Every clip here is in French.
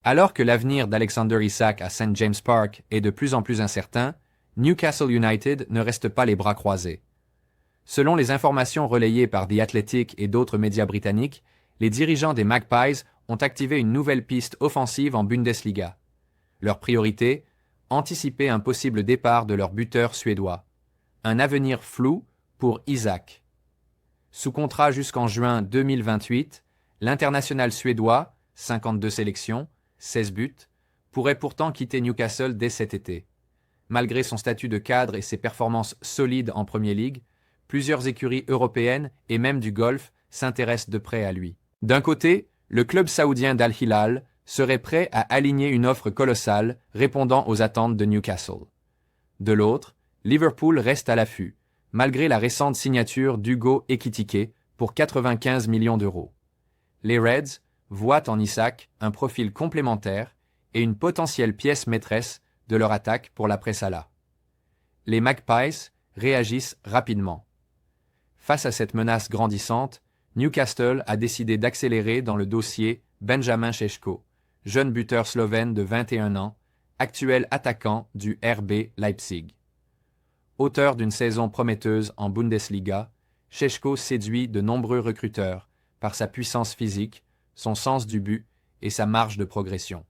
Alors que l'avenir d'Alexander Isak à St. James Park est de plus en plus incertain, Newcastle United ne reste pas les bras croisés. Selon les informations relayées par The Athletic et d'autres médias britanniques, les dirigeants des Magpies ont activé une nouvelle piste offensive en Bundesliga. Leur priorité, anticiper un possible départ de leur buteur suédois. Un avenir flou pour Isak. Sous contrat jusqu'en juin 2028, l'international suédois, 52 sélections, 16 buts, pourrait pourtant quitter Newcastle dès cet été. Malgré son statut de cadre et ses performances solides en Premier League, plusieurs écuries européennes et même du Golfe s'intéressent de près à lui. D'un côté, le club saoudien d'Al Hilal serait prêt à aligner une offre colossale répondant aux attentes de Newcastle. De l'autre, Liverpool reste à l'affût, malgré la récente signature d'Hugo Ekitike pour 95 millions d'euros. Les Reds voient en Isak un profil complémentaire et une potentielle pièce maîtresse de leur attaque pour l'après-Salah. Les Magpies réagissent rapidement. Face à cette menace grandissante, Newcastle a décidé d'accélérer dans le dossier Benjamin Šeško, jeune buteur slovène de 21 ans, actuel attaquant du RB Leipzig. Auteur d'une saison prometteuse en Bundesliga, Šeško séduit de nombreux recruteurs par sa puissance physique, son sens du but et sa marge de progression.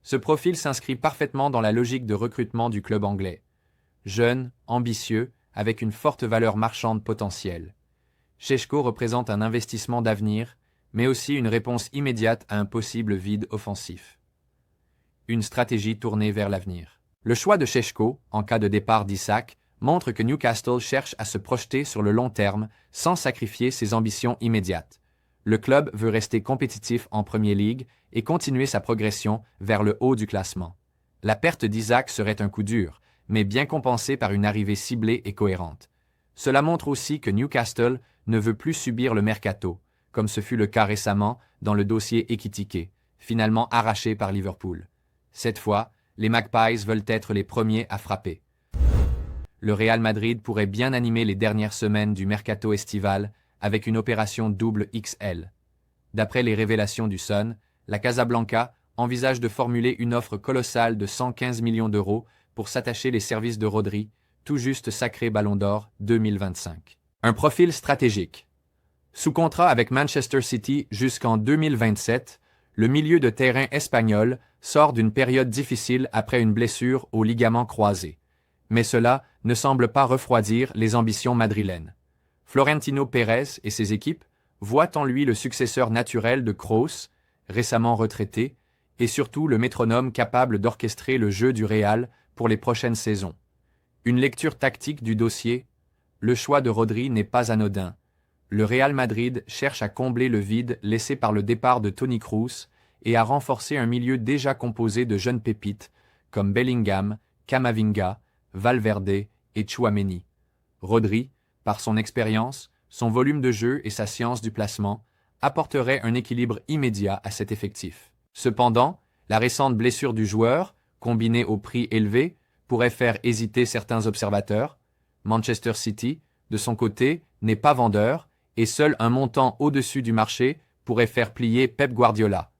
Ce profil s'inscrit parfaitement dans la logique de recrutement du club anglais. Jeune, ambitieux, avec une forte valeur marchande potentielle. Šeško représente un investissement d'avenir, mais aussi une réponse immédiate à un possible vide offensif. Une stratégie tournée vers l'avenir. Le choix de Šeško, en cas de départ d'Isak, montre que Newcastle cherche à se projeter sur le long terme sans sacrifier ses ambitions immédiates. Le club veut rester compétitif en Premier League et continuer sa progression vers le haut du classement. La perte d'Isak serait un coup dur, mais bien compensée par une arrivée ciblée et cohérente. Cela montre aussi que Newcastle ne veut plus subir le mercato, comme ce fut le cas récemment dans le dossier Ekitike, finalement arraché par Liverpool. Cette fois, les Magpies veulent être les premiers à frapper. Le Real Madrid pourrait bien animer les dernières semaines du mercato estival avec une opération double XL. D'après les révélations du Sun, la Casablanca envisage de formuler une offre colossale de 115 millions d'euros pour s'attacher les services de Rodri, tout juste sacré Ballon d'Or 2025. Un profil stratégique. Sous contrat avec Manchester City jusqu'en 2027, le milieu de terrain espagnol sort d'une période difficile après une blessure au ligament croisé. Mais cela ne semble pas refroidir les ambitions madrilènes. Florentino Pérez et ses équipes voient en lui le successeur naturel de Kroos, récemment retraité, et surtout le métronome capable d'orchestrer le jeu du Real pour les prochaines saisons. Une lecture tactique du dossier, le choix de Rodri n'est pas anodin. Le Real Madrid cherche à combler le vide laissé par le départ de Toni Kroos et à renforcer un milieu déjà composé de jeunes pépites comme Bellingham, Camavinga, Valverde et Tchouaméni. Rodri, par son expérience, son volume de jeu et sa science du placement, apporterait un équilibre immédiat à cet effectif. Cependant, la récente blessure du joueur, combinée au prix élevé, pourrait faire hésiter certains observateurs. Manchester City, de son côté, n'est pas vendeur et seul un montant au-dessus du marché pourrait faire plier Pep Guardiola.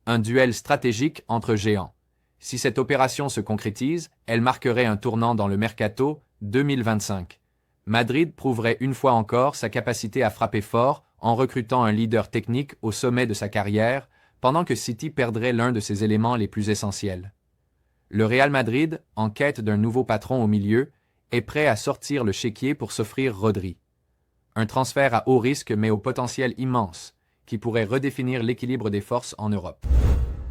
Un duel stratégique entre géants. Si cette opération se concrétise, elle marquerait un tournant dans le mercato 2025. Madrid prouverait une fois encore sa capacité à frapper fort en recrutant un leader technique au sommet de sa carrière, pendant que City perdrait l'un de ses éléments les plus essentiels. Le Real Madrid, en quête d'un nouveau patron au milieu, est prêt à sortir le chéquier pour s'offrir Rodri. Un transfert à haut risque mais au potentiel immense, qui pourrait redéfinir l'équilibre des forces en Europe.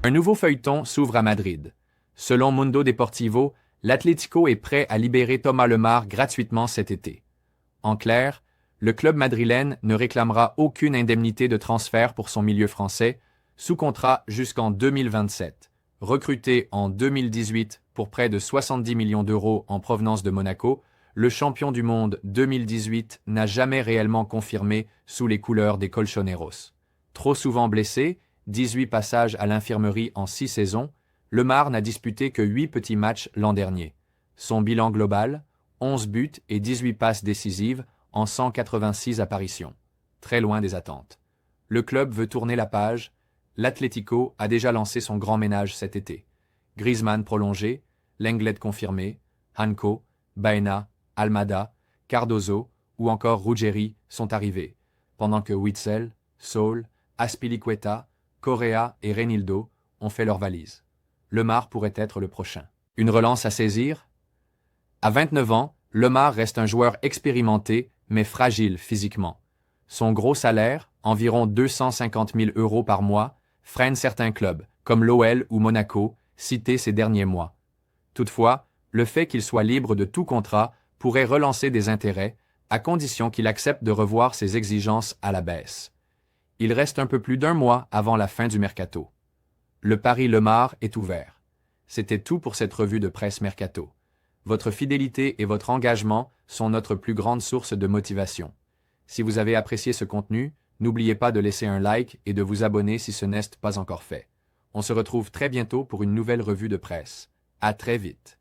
Un nouveau feuilleton s'ouvre à Madrid. Selon Mundo Deportivo, l'Atlético est prêt à libérer Thomas Lemar gratuitement cet été. En clair, le club madrilène ne réclamera aucune indemnité de transfert pour son milieu français, sous contrat jusqu'en 2027. Recruté en 2018 pour près de 70 millions d'euros en provenance de Monaco, le champion du monde 2018 n'a jamais réellement confirmé sous les couleurs des Colchoneros. Trop souvent blessé, 18 passages à l'infirmerie en 6 saisons, Lemar n'a disputé que 8 petits matchs l'an dernier. Son bilan global, 11 buts et 18 passes décisives en 186 apparitions. Très loin des attentes. Le club veut tourner la page, l'Atlético a déjà lancé son grand ménage cet été. Griezmann prolongé, Lenglet confirmé, Hanco, Baena, Almada, Cardozo ou encore Ruggeri sont arrivés, pendant que Witsel, Saul, Azpilicueta, Correa et Reinildo ont fait leurs valises. Lemar pourrait être le prochain. Une relance à saisir? À 29 ans, Lemar reste un joueur expérimenté mais fragile physiquement. Son gros salaire, environ 250 000 € par mois, freine certains clubs, comme l'OL ou Monaco, cités ces derniers mois. Toutefois, le fait qu'il soit libre de tout contrat pourrait relancer des intérêts, à condition qu'il accepte de revoir ses exigences à la baisse. Il reste un peu plus d'un mois avant la fin du mercato. Le pari Lemar est ouvert. C'était tout pour cette revue de presse mercato. Votre fidélité et votre engagement sont notre plus grande source de motivation. Si vous avez apprécié ce contenu, n'oubliez pas de laisser un like et de vous abonner si ce n'est pas encore fait. On se retrouve très bientôt pour une nouvelle revue de presse. À très vite.